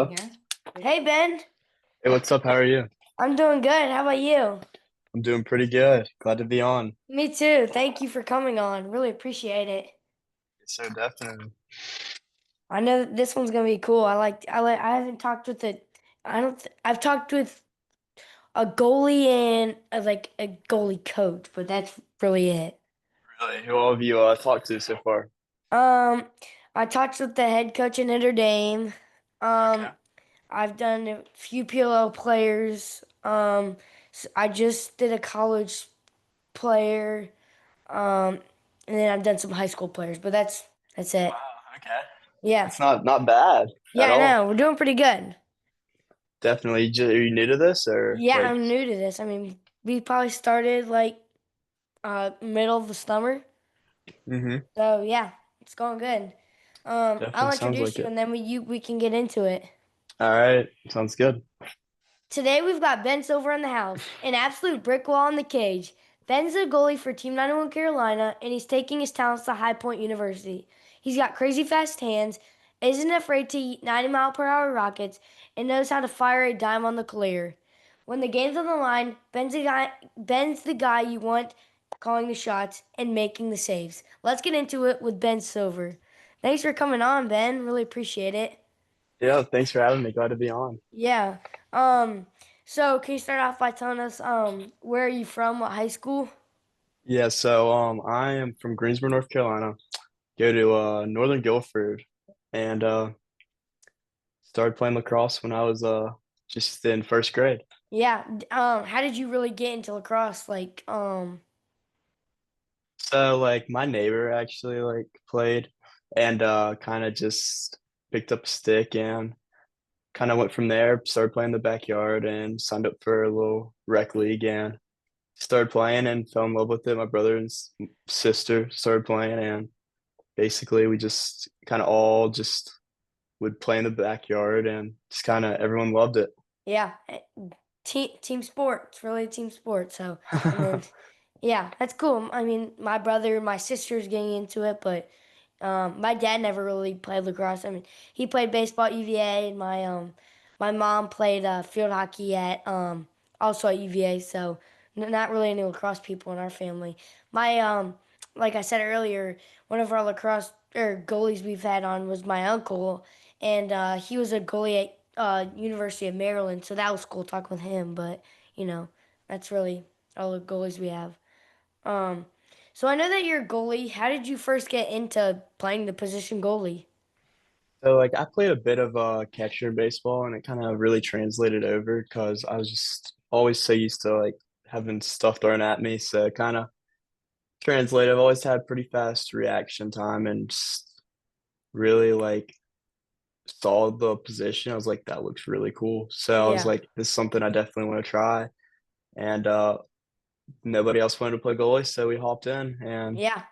Hello. Yeah. Hey Ben, Hey, what's up? How are you? I'm doing good. How about you? I'm doing pretty good. Glad to be on. Me too. Thank you for coming on. Really appreciate it. So definitely. I know that this one's gonna be cool. I haven't talked with a I don't th I've talked with a goalie and a goalie coach, but that's really it. Really? Who all have you talked to so far? Um, I talked with the head coach in Notre Dame. Okay. Um, I've done a few PLL players. I just did a college player. Um, and then I've done some high school players, but that's Wow. it. Okay. Yeah. That's not bad Yeah, at I all. know. We're doing pretty good. Definitely. Are you new to this or Yeah, like? I'm new to this. I mean, we probably started middle of the summer. Mm-hmm. So yeah, it's going good. Definitely I'll sounds introduce like you it. and then we can get into it. All right. Sounds good. Today we've got Ben Silver in the house, an absolute brick wall in the cage. Ben's a goalie for Team 91 Carolina, and he's taking his talents to High Point University. He's got crazy fast hands, isn't afraid to eat 90-mile-per-hour rockets, and knows how to fire a dime on the clear. When the game's on the line, Ben's the guy you want calling the shots and making the saves. Let's get into it with Ben Silver. Thanks for coming on, Ben. Really appreciate it. Yeah. Thanks for having me. Glad to be on. Yeah. Um, so can you start off by telling us where are you from, what high school? Yeah. I am from Greensboro, North Carolina. Go to Northern Guilford, and started playing lacrosse when I was just in first grade. Yeah. How did you really get into lacrosse? So like my neighbor actually like played and kind of just picked up a stick and kind of went from there, started playing in the backyard and signed up for a little rec league and started playing and fell in love with it. My brother and sister started playing and basically we just kind of all just would play in the backyard and just kind of everyone loved it. Yeah. Team sport. It's really a team sport. So, I mean, yeah, that's cool. I mean, my brother and my sister's getting into it, but my dad never really played lacrosse. I mean, he played baseball at UVA, and my mom played field hockey at also at UVA. So not really any lacrosse people in our family. My like I said earlier, one of our lacrosse or goalies we've had on was my uncle, and he was a goalie at University of Maryland. So that was cool talking with him. But you know, that's really all the goalies we have. Um, so I know that you're a goalie. How did you first get into playing the position goalie? So like I played a bit of catcher in baseball and it kind of really translated over because I was just always so used to like having stuff thrown at me. So it kind of translated. I've always had pretty fast reaction time and just really like saw the position. I was like, that looks really cool. So I was Yeah, like, this is something I definitely want to try. And nobody else wanted to play goalie, so we hopped in and yeah,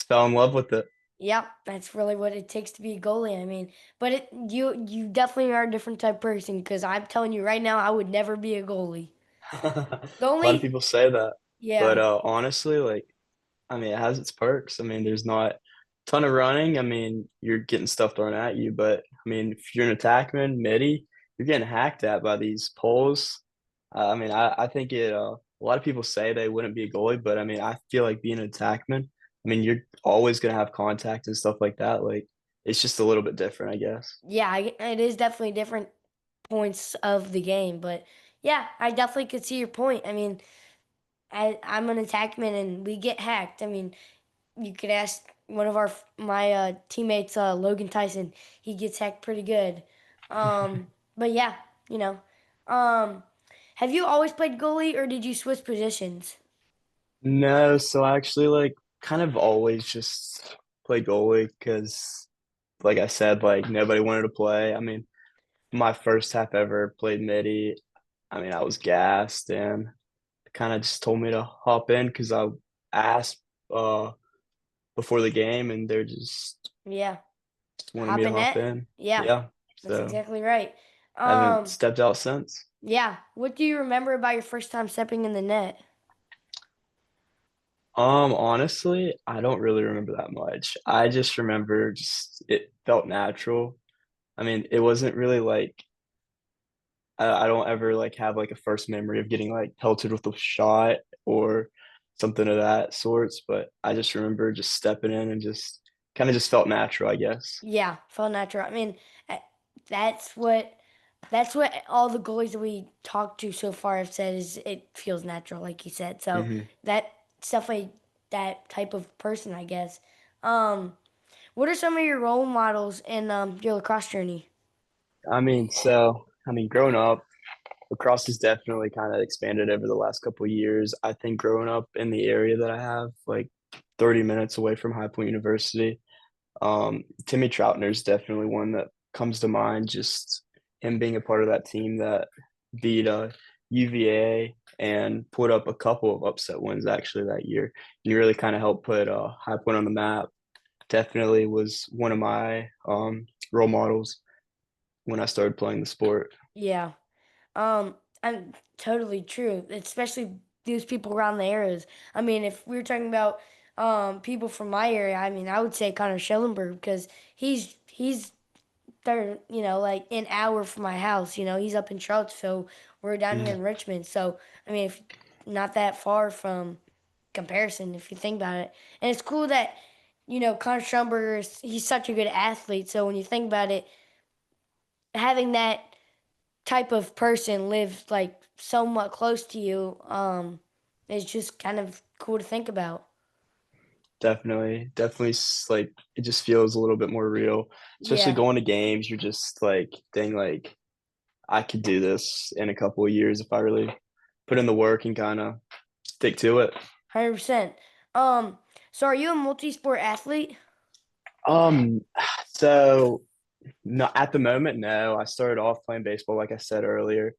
fell in love with it. yep. That's really what it takes to be a goalie. I mean, but you definitely are a different type of person because I'm telling you right now, I would never be a goalie. A The lot of only, people say that, but yeah, honestly, like I mean, it has its perks. I mean, there's not a ton of running. I mean, you're getting stuff thrown at you, but I mean, if you're an attackman, midi, you're getting hacked at by these poles. I mean, I think it. A lot of people say they wouldn't be a goalie, but I mean, I feel like being an attackman. I mean, you're always gonna have contact and stuff like that. Like, it's just a little bit different, I guess. yeah, it is definitely different points of the game. But yeah, I definitely could see your point. I mean, I'm an attackman and we get hacked. I mean, you could ask one of my teammates, Logan Tyson. He gets hacked pretty good. But yeah, you know. Um, have you always played goalie or did you switch positions? No, so I actually like kind of always just play goalie because, like I said, like nobody wanted to play. I mean, my first half ever played midi. I mean, I was gassed and kind of just told me to hop in because I asked uh before the game and they're Yeah, just wanted me hop to in hop net. in. Yeah, Yeah, that's so exactly right. I haven't Um, stepped out since. yeah. What do you remember about your first time stepping in the net? Honestly, I don't really remember that much. I just remember just it felt natural. I mean, it wasn't really like I don't ever like have like a first memory of getting like pelted with a shot or something of that sorts, but I just remember just stepping in and just kind of just felt natural, I guess. Yeah, felt natural. I mean, uh, that's what that's what all the goalies that we talked to so far have said is it feels natural, like you said. So Hmm. that's definitely that type of person, I guess. Um, what are some of your role models in your lacrosse journey? Growing up, lacrosse has definitely kind of expanded over the last couple of years. I think growing up in the area that I have, like 30 minutes away from High Point University, Timmy Troutner's definitely one that comes to mind. Just him being a part of that team that beat UVA and put up a couple of upset wins actually that year. He really kind of helped put High Point on the map. Definitely was one of my role models when I started playing the sport. Yeah. I'm totally true, especially those people around the areas. I mean, if we were talking about people from my area, I mean, I would say Connor Schellenberg because he's there, like an hour from my house. He's up in Charlottesville. We're down here Mhm. in Richmond. So, I mean, if not that far from comparison, if you think about it. And it's cool that, Connor Schellenberger he's such a good athlete. So when you think about it, having that type of person live like somewhat close to you is just kind of cool to think about. Definitely, like it just feels a little bit more real. Especially Yeah, going to games, you're just like, dang, like I could do this in a couple of years if I really put in the work and kind of stick to it. 100%. um so are you a multi-sport athlete? Um, so no, at the moment, no. I started off playing baseball, like I said earlier,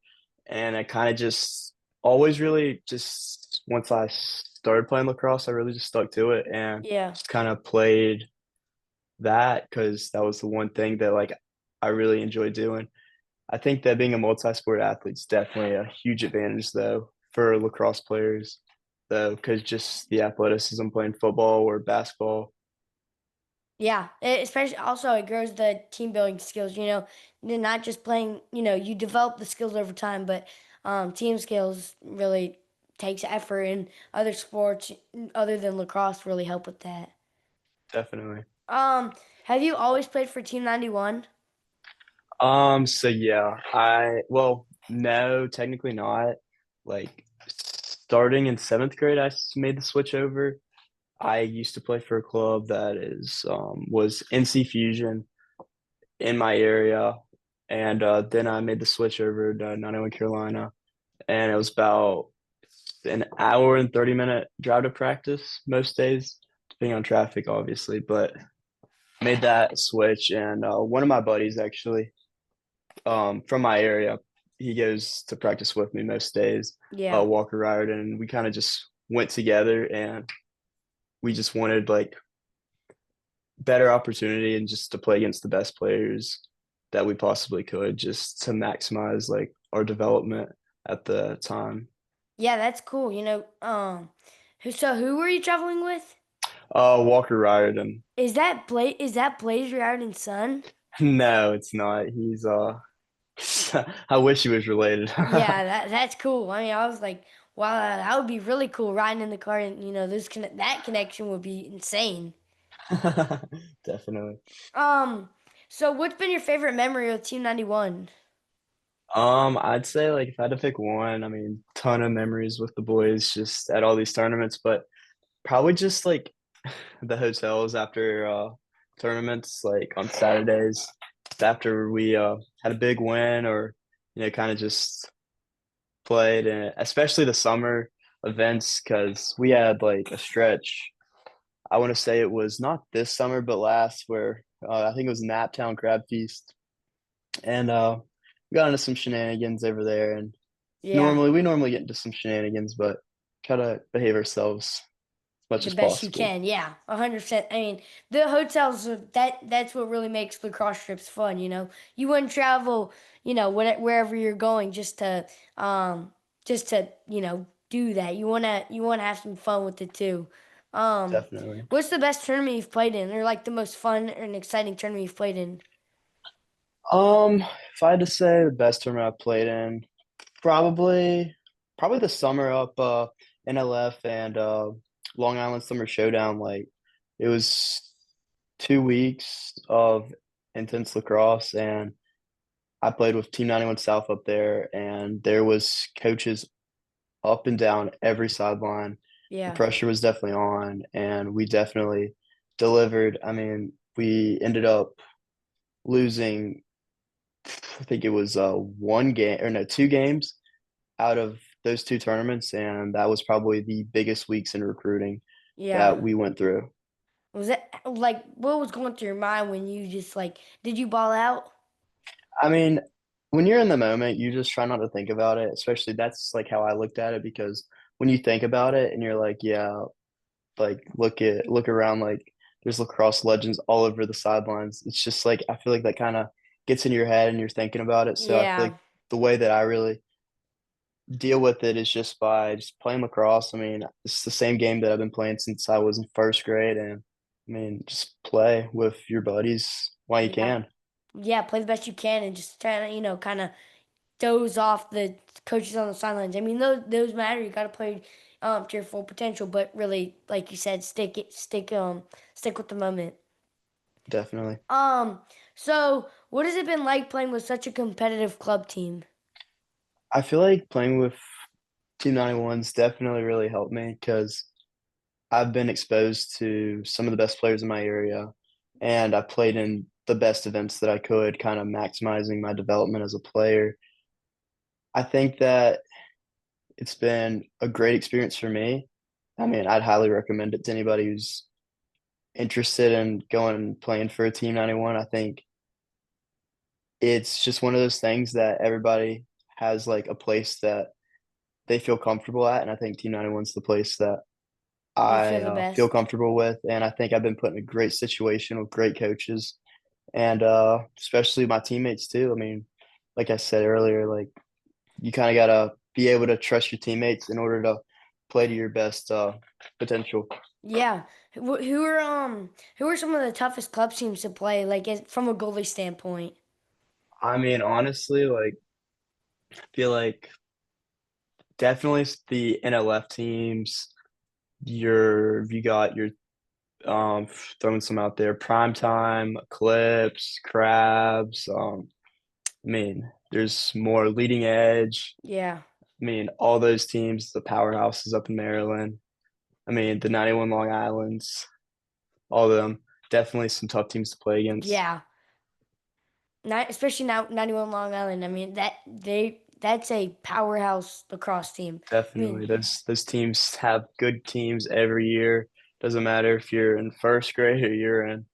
and I kind of just always really just once I started playing lacrosse, I really just stuck to it and Yeah, just kind of played that because that was the one thing that like I really enjoyed doing. I think that being a multi-sport athlete is definitely a huge advantage though for lacrosse players, though, because just the athleticism playing football or basketball. yeah, especially also it grows the team building skills. You're not just playing, you develop the skills over time, but team skills really takes effort, and other sports other than lacrosse really help with that. Definitely. um have you always played for Team 91? So yeah, no, technically not. Like starting in seventh grade, made the switch over. I used to play for a club that is was NC Fusion in my area, and then I made the switch over to 91 Carolina, and it was about an hour and 30-minute drive to practice most days, depending on traffic, obviously. But made that switch, and one of my buddies actually from my area. He goes to practice with me most days, Yeah. Walker Riordan, and we kind of just went together and we just wanted like better opportunity and just to play against the best players that we possibly could just to maximize like our development at the time. Yeah, that's cool. Who were you traveling with? Walker Riordan. Is that Blaze Riordan's son? No, it's not. He's I wish he was related. Yeah, that's cool. I mean, I was like, wow, that would be really cool riding in the car, and that connection would be insane. Definitely. Um, so what's been your favorite memory of Team 91? I'd say like if I had to pick one, ton of memories with the boys just at all these tournaments, but probably just like the hotels after tournaments, like on Saturdays, after we had a big win or kind of just played, and especially the summer events because we had like a stretch. I want to say it was not this summer, but last where I think it was Naptown Crab Feast, and we got into some shenanigans over there. And Yeah, we normally get into some shenanigans, but try to behave ourselves as much the as best you possible. can. Yeah, 100%. I mean, the hotels that's what really makes lacrosse trips fun. You wouldn't travel, wherever you're going just to do that. You wanna have some fun with it too. Um, Definitely. what's the best tournament you've played in, or like the most fun and exciting tournament you've played in? If I had to say the best tournament I played in, probably probably the summer up NLF and Long Island Summer Showdown. Like it was 2 weeks of intense lacrosse, and I played with Team 91 South up there, and there was coaches up and down every sideline. The Yeah. pressure was definitely on, and we definitely delivered. I mean, we ended up losing, I think it was one game or no, 2 games out of those two tournaments, and that was probably the biggest weeks in recruiting Yeah. that we went through. Was it like what was going through your mind when you just like did you ball out? I mean, when you're in the moment, you just try not to think about it, especially that's like how I looked at it because when you think about it and you're like, yeah, like look around, like there's lacrosse legends all over the sidelines. It's just like I feel like that kind of gets in your head and you're thinking about it. So I feel Yeah. like the way that I really deal with it is just by just playing lacrosse. I mean, it's the same game that I've been playing since I was in first grade, and I mean, just play with your buddies while you Yeah. can. Yeah, play the best you can and just try to, kind of doze off the coaches on the sidelines. I mean, those matter. You got to play to your full potential, but really, like you said, stick with the moment. Definitely. Um, so what has it been like playing with such a competitive club team? I feel like playing with Team 91's definitely really helped me because I've been exposed to some of the best players in my area, and I played in the best events that I could, kind of maximizing my development as a player. I think that it's been a great experience for me. I mean, I'd highly recommend it to anybody who's interested in going and playing for a Team 91. I think it's just one of those things that everybody has like a place that they feel comfortable at, and I think Team 91's the place that You I feel the feel best. comfortable with, and I think I've been put in a great situation with great coaches, and especially my teammates too. I mean, like I said earlier, like you kind of gotta be able to trust your teammates in order to play to your best potential. Yeah. Who are some of the toughest club teams to play, like from a goalie standpoint? I mean, honestly, like I feel like definitely the NLF teams. You got your throwing some out there, prime time, Eclipse, Crabs. I mean, there's more leading edge. Yeah. I mean, all those teams, the powerhouses up in Maryland. I mean, the 91 Long Islands, all of them. Definitely some tough teams to play against. Yeah. Not especially now 91 Long Island. I mean that's a powerhouse lacrosse team. I mean, Definitely. Those teams have good teams every year. Doesn't matter if you're in first grade or you're in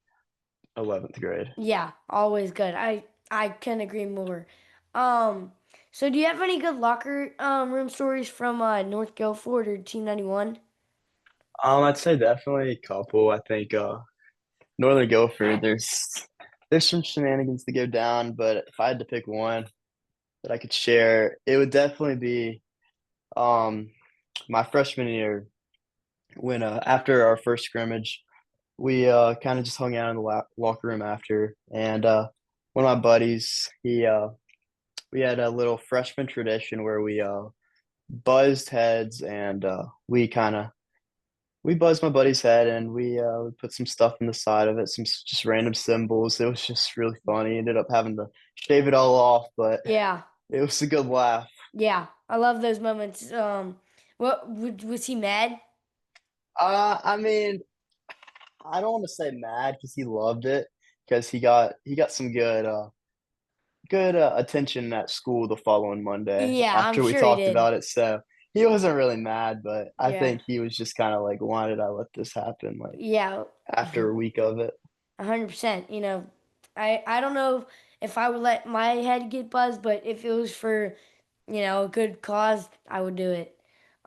11th grade. yeah, always good. I can agree more. Um, so do you have any good locker room stories from North Guilford or Team 91? I'd say definitely a couple. I think Northern Guilford, there's some shenanigans to go down, but if I had to pick one that I could share, it would definitely be um my freshman year when after our first scrimmage, we kind of just hung out in the locker room after, and one of my buddies, we had a little freshman tradition where we buzzed heads, and we buzzed my buddy's head, and we put some stuff in the side of it, some just random symbols. It was just really funny. Ended up having to shave it all off, but Yeah. it was a good laugh. Yeah. I love those moments. Was he mad? I mean, I don't want to say mad because he loved it because he got some good attention at school the following Monday Yeah, I'm after we sure he talked did. about it. So he wasn't really mad, but I Yeah. think he was just kind of like, why did I let this happen? Like Yeah. after a week of it. 100%. I don't know if I would let my head get buzzed, but if it was for, a good cause, I would do it.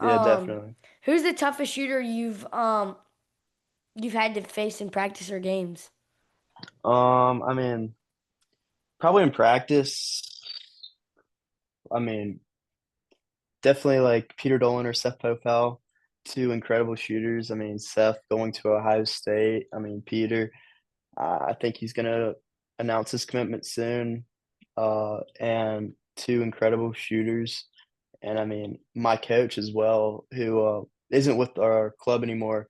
Yeah, Um, definitely. who's the toughest shooter you've had to face in practice or games? I mean, probably in practice. I mean, definitely like Peter Dolan or Seth Pofel, two incredible shooters. I mean, Seth going to Ohio State. I mean, Peter, I think he's gonna announce his commitment soon. and two incredible shooters. And I mean, my coach as well, who isn't with our club anymore.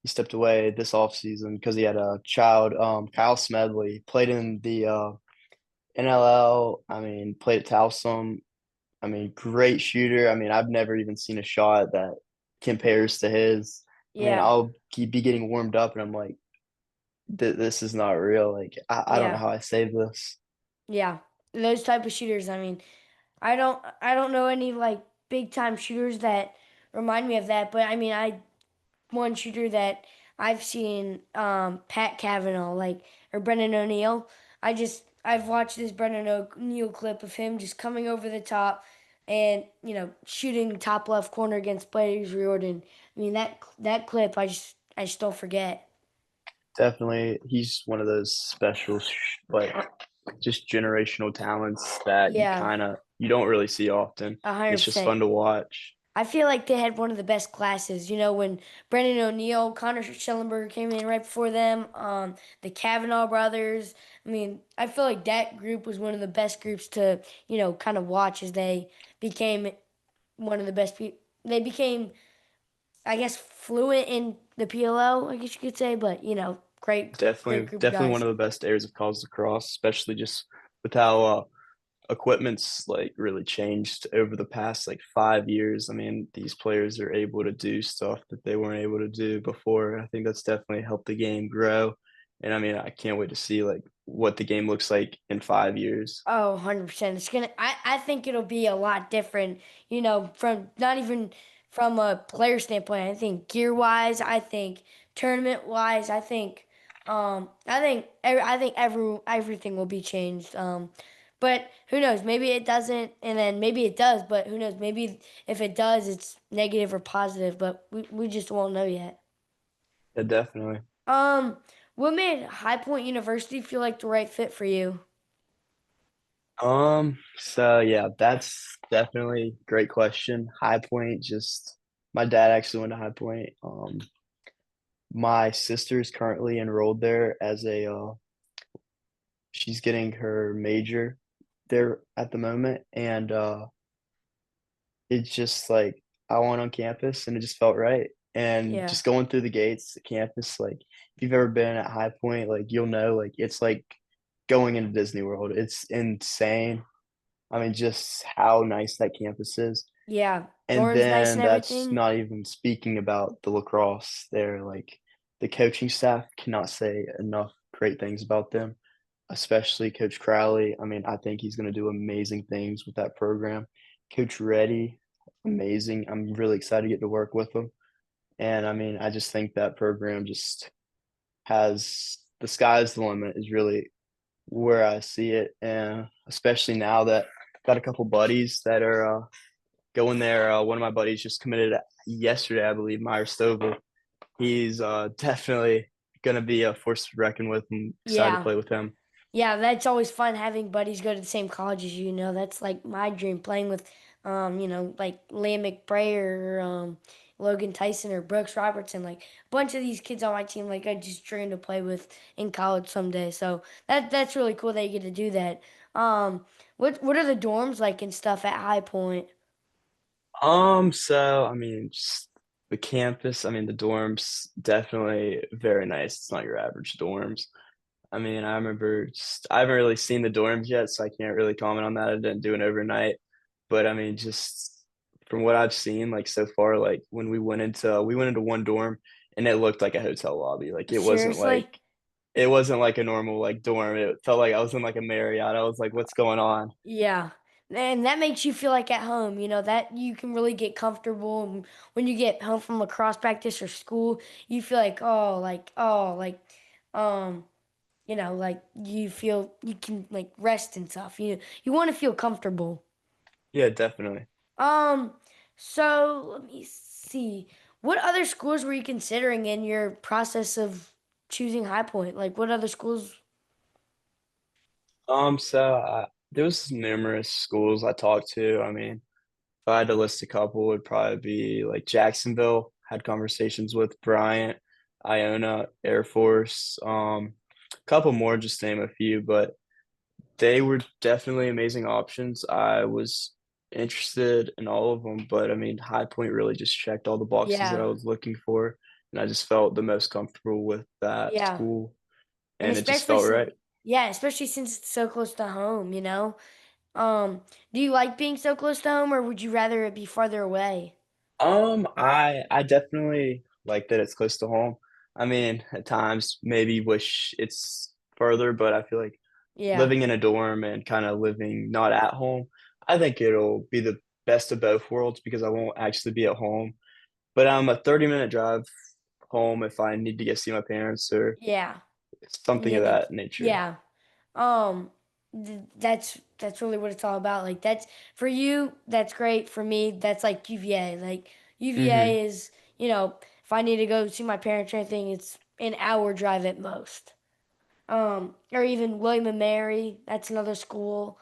He stepped away this offseason because he had a child. Kyle Smedley played in the NLL. I mean, played at Towson. I mean, great shooter. I mean, I've never even seen a shot that compares to his. I mean, Yeah, I'll keep be getting warmed up, and I'm like, this is not real. Like, I don't know yeah, how I saved this. yeah. Those type of shooters. I mean, I don't know any like big time shooters that remind me of that, but I mean, I one shooter that I've seen, Pat Cavanaugh, like, or Brendan O'Neill. I've watched this Brendan O'Neill clip of him just coming over the top and shooting top left corner against Blaze Riordan. I mean that clip I just don't forget. Definitely, he's one of those special, like, just generational talents that Yeah, you don't really see often. And a hundred it's just percent. fun to watch. I feel like they had one of the best classes. When Brendan O'Neill, Connor Schellenberger came in right before them, the Kavanaugh brothers. I mean, I feel like that group was one of the best groups to, kind of watch as they became one of the best people. They became, I guess, fluent in the PLO, I guess you could say, but, great Definitely, group of definitely one guys. of the best areas of college lacrosse, especially just with how equipment's like really changed over the past like 5 years. I mean, these players are able to do stuff that they weren't able to do before. I think that's definitely helped the game grow. And I mean, I can't wait to see like what the game looks like in 5 years. Oh, 100%. I think it'll be a lot different, from not even from a player standpoint. I think gear wise, I think tournament wise, I think everything will be changed. But who knows? Maybe it doesn't, and then maybe it does, but who knows? Maybe if it does, it's negative or positive, but we just won't know yet. Yeah, definitely. Um, what made High Point University feel like the right fit for you? So yeah, that's definitely a great question. High Point, just my dad actually went to High Point. My sister's currently enrolled there as a she's getting her major there at the moment, and it's just like I went on campus and it just felt right. And Yeah. just going through the gates, the campus, like if you've ever been at High Point, like you'll know, like it's like going into Disney World. It's insane. I mean, just how nice that campus is. Yeah, And dorms nice then and that's everything. not even speaking about the lacrosse there. Like the coaching staff cannot say enough great things about them, especially Coach Crowley. I mean, I think he's going to do amazing things with that program. Coach Reddy, amazing. I'm really excited to get to work with him. And I mean, I just think that program just has the sky's the limit is really where I see it. And especially now that I've got a couple buddies that are going there. One of my buddies just committed yesterday, I believe, Meyer Stovall. He's definitely going to be a force to reckon with. I'm excited to Yeah. play with him. Yeah, that's always fun having buddies go to the same college as you. That's like my dream playing with, like Liam McBrayer, Logan Tyson, or Brooks Robertson. Like a bunch of these kids on my team, like I just dream to play with in college someday. So that's really cool that you get to do that. What are the dorms like and stuff at High Point? So I mean, just the campus, I mean, the dorms definitely very nice. It's not your average dorms. I mean, I remember just I haven't really seen the dorms yet, so I can't really comment on that. I didn't do it overnight. But I mean, just from what I've seen, like so far, like when we went into one dorm and it looked like a hotel lobby. Like Seriously? it wasn't like a normal like dorm. It felt like I was in like a Marriott. I was like, what's going on? Yeah. And that makes you feel like at home, that you can really get comfortable. And when you get home from lacrosse practice or school, you feel like, um, like you feel you can like rest and stuff. You want to feel comfortable. Yeah, definitely. Um, so let me see. What other schools were you considering in your process of choosing High Point? Like what other schools? There was numerous schools I talked to. I mean, if I had to list a couple, would probably be like Jacksonville. Had conversations with Bryant, Iona, Air Force, a couple more, just to name a few. But They were definitely amazing options. I was interested in all of them, but I mean, High Point really just checked all the boxes that I Yeah, was looking for, and I just felt the most comfortable with that yeah, school, and and it just felt right. especially since it's so close to home, you know. Do you like being so close to home, or would you rather it be farther away? I definitely like that it's close to home. I mean, at times maybe wish it's further, but I feel like Yeah, living in a dorm and kind of living not at home, I think it'll be the best of both worlds because I won't actually be at home. But I'm a 30-minute drive home if I need to go see my parents or yeah. something of Then that nature. yeah. Um, that's really what it's all about. Like that's for you, that's great. For me, that's like UVA. Like Hmm. UVA is, if I need to go see my parents or anything, it's an hour drive at most. Or even William and Mary, that's another school.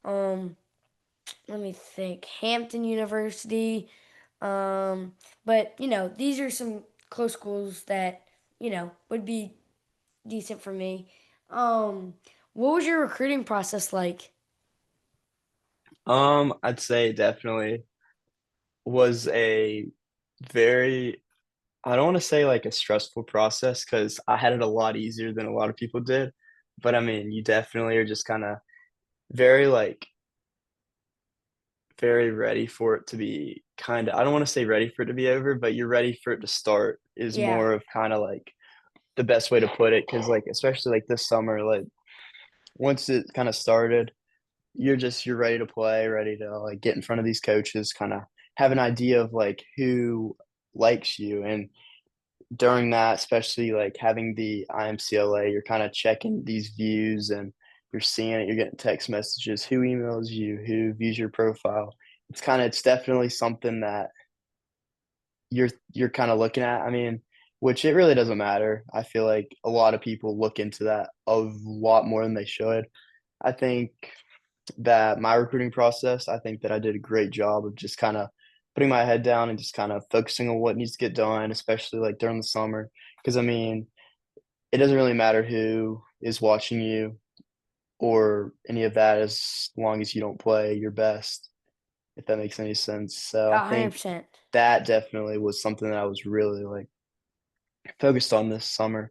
Um, Let me think. Hampton University. But these are some close schools that, would be decent for me. Um, what was your recruiting process like? I'd say definitely was a very, I don't want to say like a stressful process because I had it a lot easier than a lot of people did. But I mean, you definitely are just kind of very like very ready for it to be kind of, I don't want to say ready for it to be over, but you're ready for it to start is Yeah, more of kind of like the best way to put it. Cause like, especially like this summer, like once it kind of started, you're ready to play, ready to like get in front of these coaches, kind of have an idea of like who likes you. And during that, especially like having the IMCLA, you're kind of checking these views and you're seeing it, you're getting text messages, who emails you, who views your profile. It's definitely something that you're kind of looking at. I mean, which it really doesn't matter. I feel like a lot of people look into that a lot more than they should. I think that my recruiting process, I think that I did a great job of just kind of putting my head down and just kind of focusing on what needs to get done, especially like during the summer. Because I mean, it doesn't really matter who is watching you or any of that as long as you don't play your best, if that makes any sense. So I a hundred think percent. that definitely was something that I was really like focused on this summer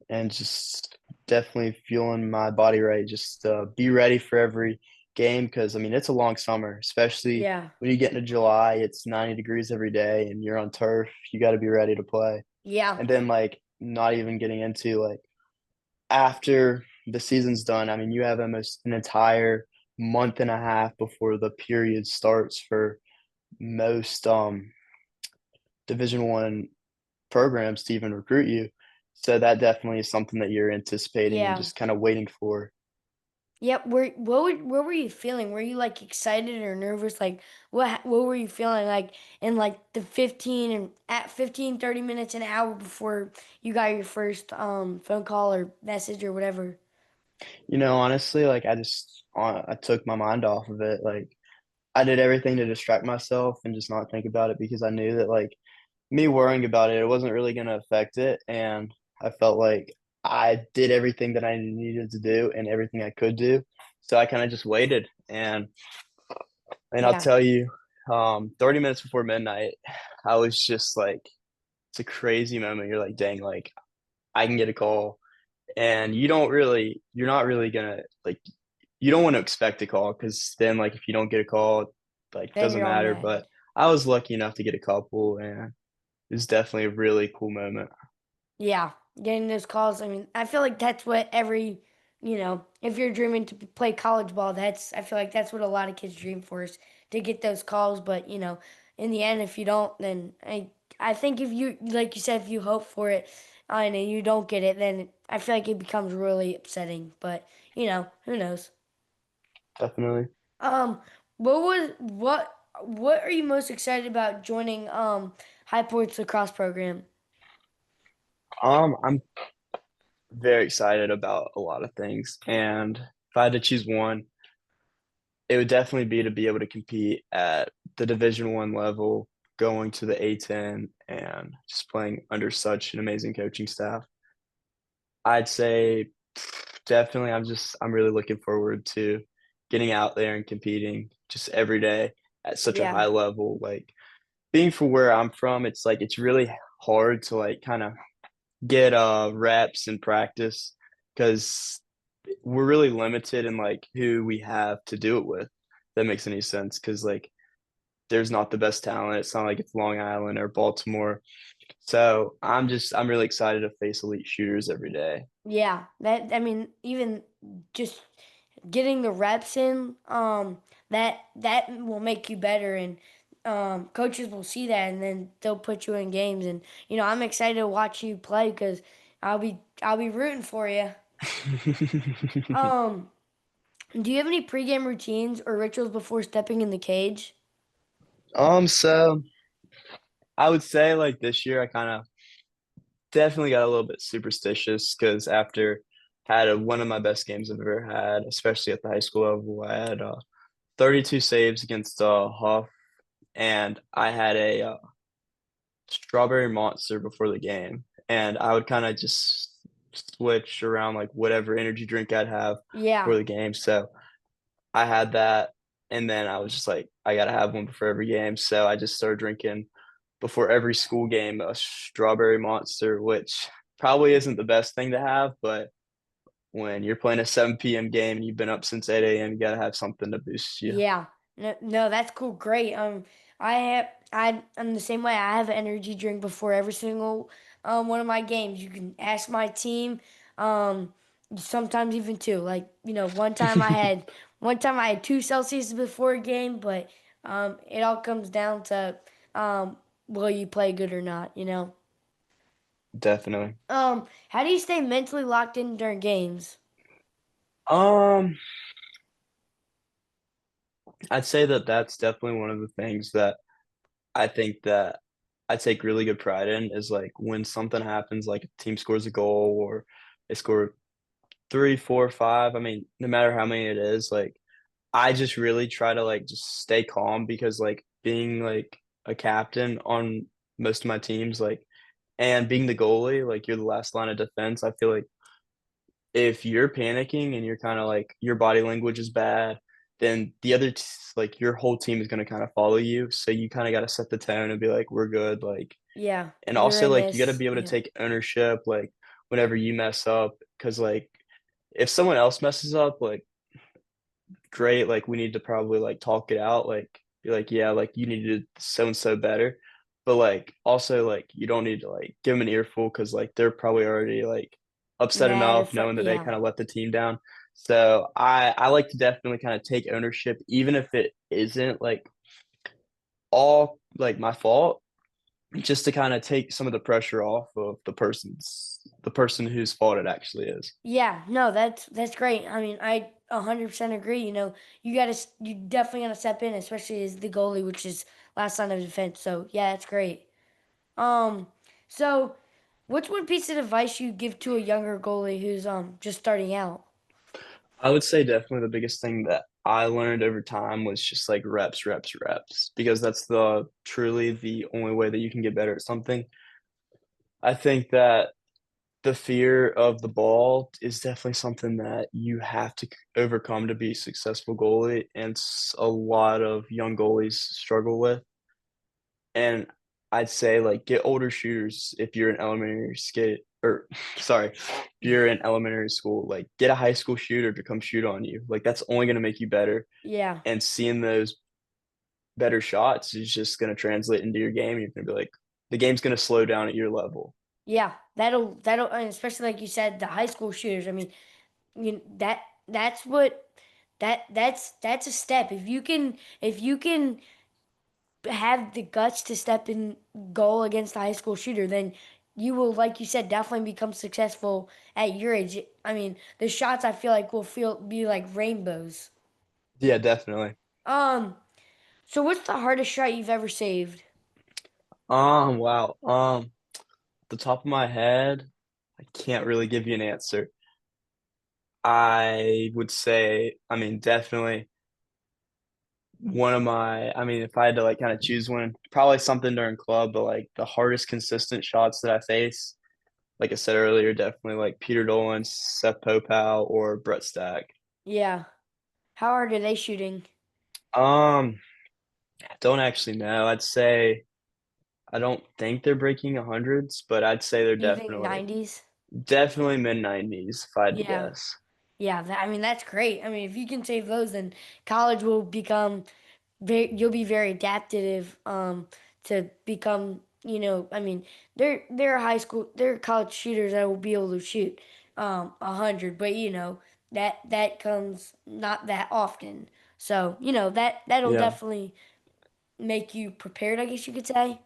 and just definitely feeling my body right. Just be ready for every game because I mean it's a long summer, especially Yeah, when you get into July. It's 90 degrees every day, and you're on turf. You got to be ready to play. yeah, And then like not even getting into like after the season's done. I mean you have almost an entire month and a half before the period starts for most Division 1 programs to even recruit you. So that definitely is something that you're anticipating and yeah. just kind of waiting for. Yep. What were you feeling? Were you like excited or nervous? Like what were you feeling like in like the 15 and at 15, 30 minutes, an hour before you got your first phone call or message or whatever? Honestly, like I took my mind off of it. Like I did everything to distract myself and just not think about it because I knew that like me worrying about it, it wasn't really going to affect it. And I felt like I did everything that I needed to do and everything I could do. So I kind of just waited. And I'll Yeah. tell you, 30 minutes before midnight, I was just like, it's a crazy moment. You're like, dang, like I can get a call. And you're not really gonna like, you don't want to expect a call because then like if you don't get a call, like it Then doesn't you're all matter. But mad. I was lucky enough to get a couple, and it was definitely a really cool moment. Yeah, getting those calls. I mean, I feel like that's what every, if you're dreaming to play college ball, I feel like that's what a lot of kids dream for is to get those calls. But, in the end, if you don't, then I think if you, like you said, if you hope for it and you don't get it, then I feel like it becomes really upsetting. But, who knows? Definitely. Um, what are you most excited about joining High Points lacrosse program? I'm very excited about a lot of things, and if I had to choose one, it would definitely be to be able to compete at the Division 1 level, going to the A10, and just playing under such an amazing coaching staff. I'd say definitely. I'm really looking forward to getting out there and competing just every day at such a high Yeah. level. Like being from where I'm from, it's like it's really hard to like kind of get reps and practice because we're really limited in like who we have to do it with. If that makes any sense because like there's not the best talent. It's not like it's Long Island or Baltimore. So I'm really excited to face elite shooters every day. Yeah, that I mean, even just getting the reps in, that will make you better, and coaches will see that, and then they'll put you in games. And I'm excited to watch you play because I'll be rooting for you. Um, do you have any pregame routines or rituals before stepping in the cage? So I would say like this year I kind of definitely got a little bit superstitious because after one of my best games I've ever had, especially at the high school level, I had 32 saves against Huff, and I had a strawberry monster before the game, and I would kind of just switch around like whatever energy drink I'd have Yeah, for the game. So I had that, and then I was just like, I gotta have one before every game. So I just started drinking before every school game a strawberry monster, which probably isn't the best thing to have, but when you're playing a 7 p.m. game and you've been up since 8 a.m., you gotta have something to boost you. yeah. No, no, that's cool. Great. I'm the same way. I have an energy drink before every single one of my games. You can ask my team. Um, sometimes even two. Like one time I had 2 Celsius before a game, but it all comes down to will you play good or not. Definitely. How do you stay mentally locked in during games? Um, I'd say that that's definitely one of the things that I think that I take really good pride in is like when something happens, like a team scores a goal or they score three, four, five. I mean, no matter how many it is, like I just really try to like just stay calm because like being like a captain on most of my teams, like and being the goalie, like you're the last line of defense. I feel like if you're panicking and you're kind of like your body language is bad, then like your whole team is going to kind of follow you. So you kind of got to set the tone and be like, we're good. Like, Yeah, and you're also in like you got to this. be able to Yeah, take ownership, like whenever you mess up, because like if someone else messes up, like great, like we need to probably like talk it out, like be like, yeah, like you need to do so and so better. But like also like you don't need to like give them an earful because like they're probably already like upset mad or enough knowing that they yeah. kind of let the team down. So I like to definitely kind of take ownership, even if it isn't like all like my fault, just to kind of take some of the pressure off of the person whose fault it actually is. Yeah, no, that's great. I mean, I 100% agree. You definitely gotta step in, especially as the goalie, which is last line of defense. So yeah, that's great. Um, so what's one piece of advice you give to a younger goalie who's just starting out? I would say definitely the biggest thing that I learned over time was just like reps, reps, reps, because that's the truly the only way that you can get better at something. I think that the fear of the ball is definitely something that you have to overcome to be a successful goalie, and a lot of young goalies struggle with. And I'd say like get older shooters if you're in elementary skate or sorry, if you're in elementary school, like get a high school shooter to come shoot on you. Like that's only going to make you better. Yeah, And seeing those better shots is just going to translate into your game. You're going to be like, the game's going to slow down at your level. yeah, that'll, and especially like you said, the high school shooters. I mean, that's what that's a step. If you can have the guts to step in goal against a high school shooter, then you will, like you said, definitely become successful at your age. I mean, the shots I feel like will feel be like rainbows. Yeah, definitely. Um, so what's the hardest shot you've ever saved? Wow. The top of my head, I can't really give you an answer. I would say, I mean, definitely I mean, if I had to like kind of choose one, probably something during club, but like the hardest consistent shots that I face. like I said earlier, definitely like Peter Dolan, Seth Popow, or Brett Stack. Yeah. How hard are they shooting? Um, I don't actually know. I'd say I don't think they're breaking hundreds, but I'd say they're Do you think 90s? definitely mid 90s if I had to Yeah. guess. Yeah, I mean that's great. I mean, if you can save those, then college will become you'll be very adaptive to become, I mean, they're high school, they're college shooters that will be able to shoot 100, but that comes not that often. So, that'll Yeah, definitely make you prepared, I guess you could say.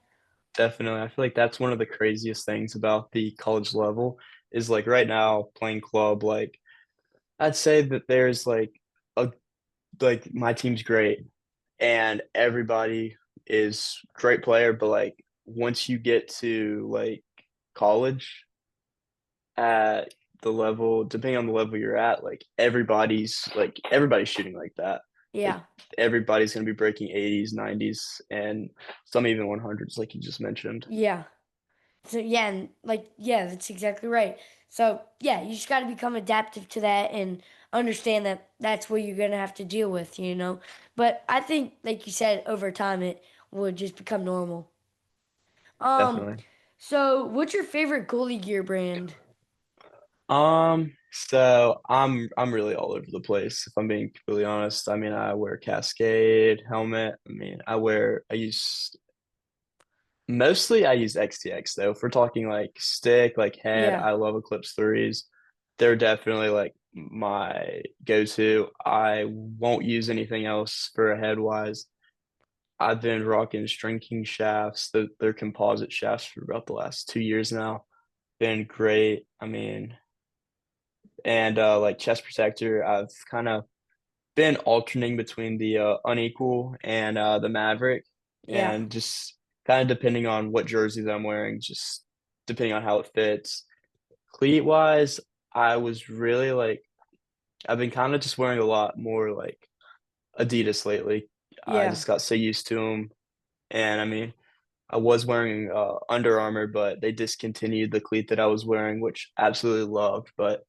definitely. I feel like that's one of the craziest things about the college level is like right now playing club, like I'd say that there's a like my team's great and everybody is great player, but like once you get to like college at the level, depending on the level you're at, like everybody's shooting like that. Like Yeah. everybody's gonna be breaking 80s, 90s, and some even 100s, like you just mentioned. Yeah. So yeah, and like yeah, that's exactly right. So yeah, you just got to become adaptive to that and understand that that's what you're gonna have to deal with. But I think, like you said, over time it would just become normal. Um, Definitely. so what's your favorite goalie gear brand? So I'm really all over the place, if I'm being completely honest. I mean, I wear Cascade helmet. I use mostly I use XTX though. If we're talking like stick, like head, Yeah, I love Eclipse threes. They're definitely like my go-to. I won't use anything else for a head wise. I've been rocking String King shafts. They're composite shafts for about the last 2 years now. Been great. I mean, and like chest protector, I've kind of been alternating between the unequal and the Maverick, yeah, and just kind of depending on what jerseys I'm wearing, just depending on how it fits. Cleat wise, I was really like I've been kind of just wearing a lot more like Adidas lately. I yeah, just got so used to them, and I mean, I was wearing Under Armour, but they discontinued the cleat that I was wearing, which I absolutely loved. But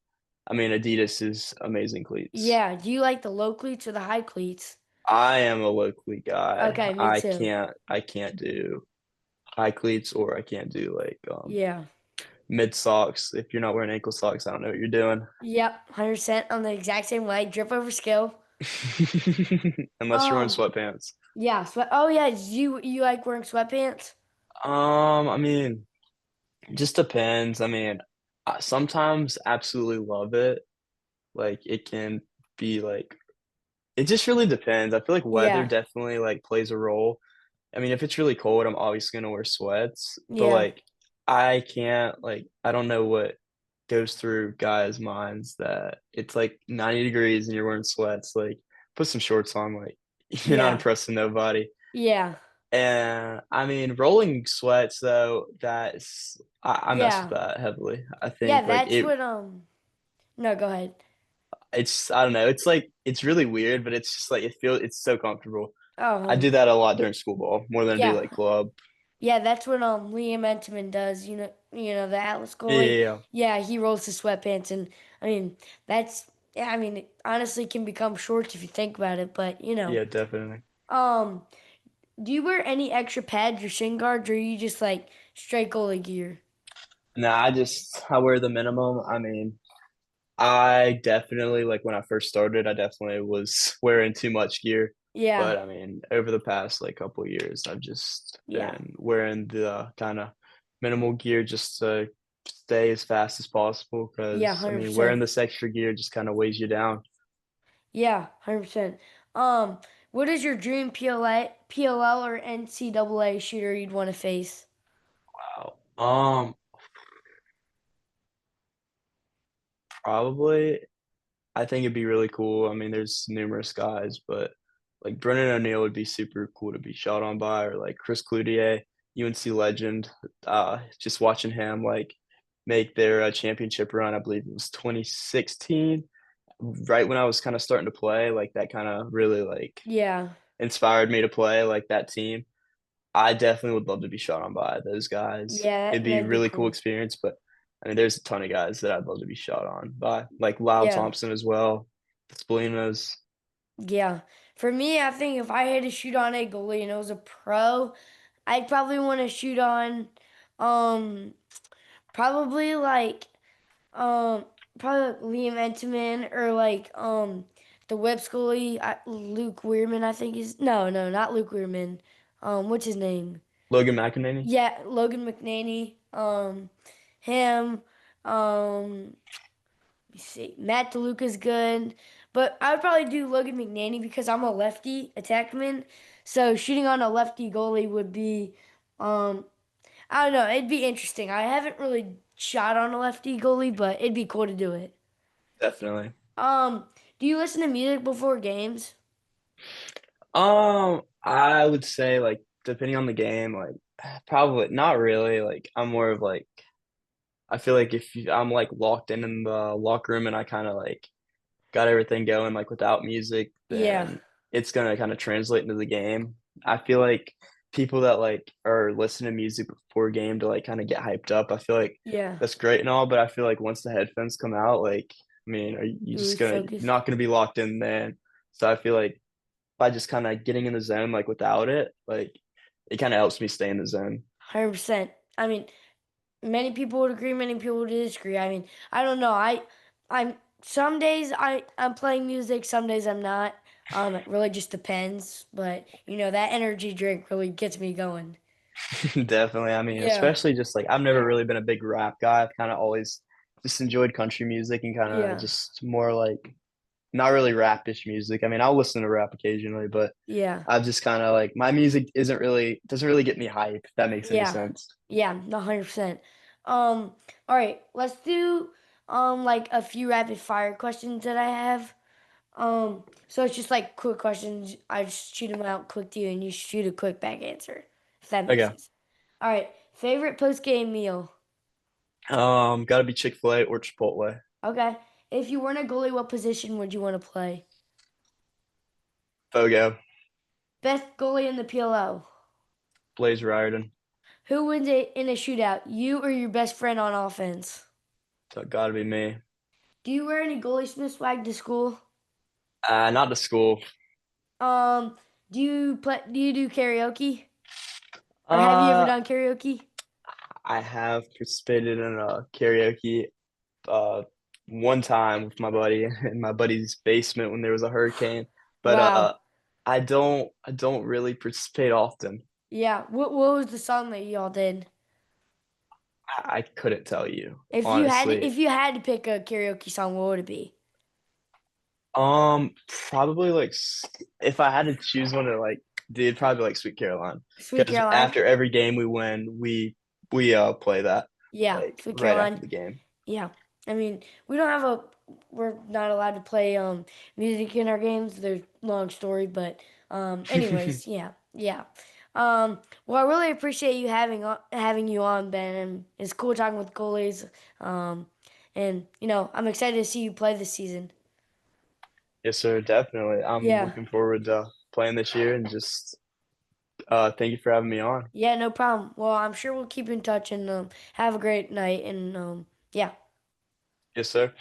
I mean, Adidas is amazing cleats. yeah. Do you like the low cleats or the high cleats? I am a low cleat guy. Okay, me too. I can't do high cleats or I can't do like Yeah. mid socks. If you're not wearing ankle socks, I don't know what you're doing. Yep, 100% on the exact same way. Drip over skill. Unless you're wearing Um, sweatpants. yeah, oh yeah, you like wearing sweatpants? I mean, it just depends. I mean, I sometimes absolutely love it. Like it can be like it just really depends. I feel like weather Yeah, definitely like plays a role. I mean, if it's really cold, I'm obviously gonna wear sweats, but yeah, like I can't like I don't know what goes through guys' minds that it's like 90 degrees and you're wearing sweats. Like put some shorts on, like you're not yeah, impressing nobody. yeah, And I mean, rolling sweats though, I mess with yeah, that heavily. I yeah. think like That's what No, go ahead. it's I don't know, it's like it's really weird, but it's just like it's so comfortable. Oh, I do that a lot during school ball more than I do yeah, like club. yeah. That's what Liam Entenmann does. The Atlas Yeah, goalie. yeah, yeah. Yeah, he rolls his sweatpants, and I mean that's yeah. I mean, it honestly can become shorts if you think about it. But Yeah, definitely. um, do you wear any extra pads or shin guards, or are you just like straight goalie gear? No, I wear the minimum. I mean, I definitely like when I first started, I definitely was wearing too much gear. Yeah, But I mean, over the past like couple of years, I've just yeah, been wearing the kind of minimal gear just to stay as fast as possible. yeah, Because I mean, wearing 100%. this extra gear just kind of weighs you down. Yeah, 100%. Um, what is your dream PLL or NCAA shooter you'd want to face? Wow. Probably. I think it'd be really cool. I mean, there's numerous guys, but like Brennan O'Neill would be super cool to be shot on by, or like Chris Cloutier, UNC legend. Just watching him like make their championship run, I believe it was 2016, right when I was kind of starting to play. Like that kind of really like Yeah, inspired me to play like that team. I definitely would love to be shot on by those guys. yeah, It'd be a that'd be really cool cool. experience, but I mean, there's a ton of guys that I'd love to be shot on by, like Lyle Yeah. Thompson as well, the Spalinas. Yeah. For me, I think if I had to shoot on a goalie and it was a pro, I'd probably want to shoot on um probably like um probably Liam Enterman or like the Whips goalie Luke Weirman I think is no, not Luke Weirman. What's his name? Logan McEnany. Yeah, Logan McNaney. Him. Um let me see. Matt DeLuca's good. But I would probably do Logan McNaney because I'm a lefty attackman. So shooting on a lefty goalie would be um I don't know, it'd be interesting. I haven't really shot on a lefty goalie, but it'd be cool to do it. Definitely. Um, do you listen to music before games? I would say like depending on the game, like probably not really. Like I'm more of like I feel like I'm like locked in the locker room and I kind of like got everything going like without music, Yeah, then it's gonna kind of translate into the game. I feel like people that like are listening to music before game to like kind of get hyped up, I feel like yeah. that's great and all, but I feel like once the headphones come out, like I mean, are you You just lose gonna focus. not gonna be locked in then? So I feel like by just kind of getting in the zone like without it, like it kind of helps me stay in the zone. 100%. I mean, many people would agree, many people would disagree. I mean, I don't know. I'm some days I'm playing music, some days I'm not. It really just depends, but that energy drink really gets me going. Definitely. I mean, Yeah. especially just like I've never really been a big rap guy. I've kind of always just enjoyed country music and kind of Yeah. just more like not really rapish music. I mean, I'll listen to rap occasionally, but Yeah. I've just kind of like my music isn't really doesn't really get me hype, if that makes any Yeah. sense. Yeah, 100%. All right, let's do like a few rapid fire questions that I have. So it's just like quick questions. I just shoot them out quick to you and you shoot a quick back answer, if that makes Okay. sense. All right, favorite post-game meal. Gotta be Chick-fil-A or Chipotle. Okay. If you weren't a goalie, what position would you want to play? Fogo, Best goalie in the PLO. Blaze Riordan. Who wins in a shootout? You or your best friend on offense? So gotta be me. Do you wear any goalie Smith swag to school? Not to school. Um, do you do karaoke? Or have you ever Uh, done karaoke? I have participated in a karaoke uh one time with my buddy in my buddy's basement when there was a hurricane. But Wow. I don't really participate often. Yeah. What was the song that y'all did? I couldn't tell you, If honestly. you had to pick a karaoke song, what would it be? Probably like if I had to choose one to like dude, probably like Sweet Caroline. Sweet Because Caroline? after every game we win, we play that Yeah, like Sweet right after Caroline. the game. Yeah. I mean, we're not allowed to play music in our games. There's a long story, but anyways, yeah. Yeah. Well, I really appreciate you having you on, Ben, and it's cool talking with goalies. Um and I'm excited to see you play this season. Yes, sir, definitely. I'm Yeah. looking forward to playing this year and just thank you for having me on. Yeah, no problem. Well, I'm sure we'll keep in touch and have a great night and yeah. Yes, sir.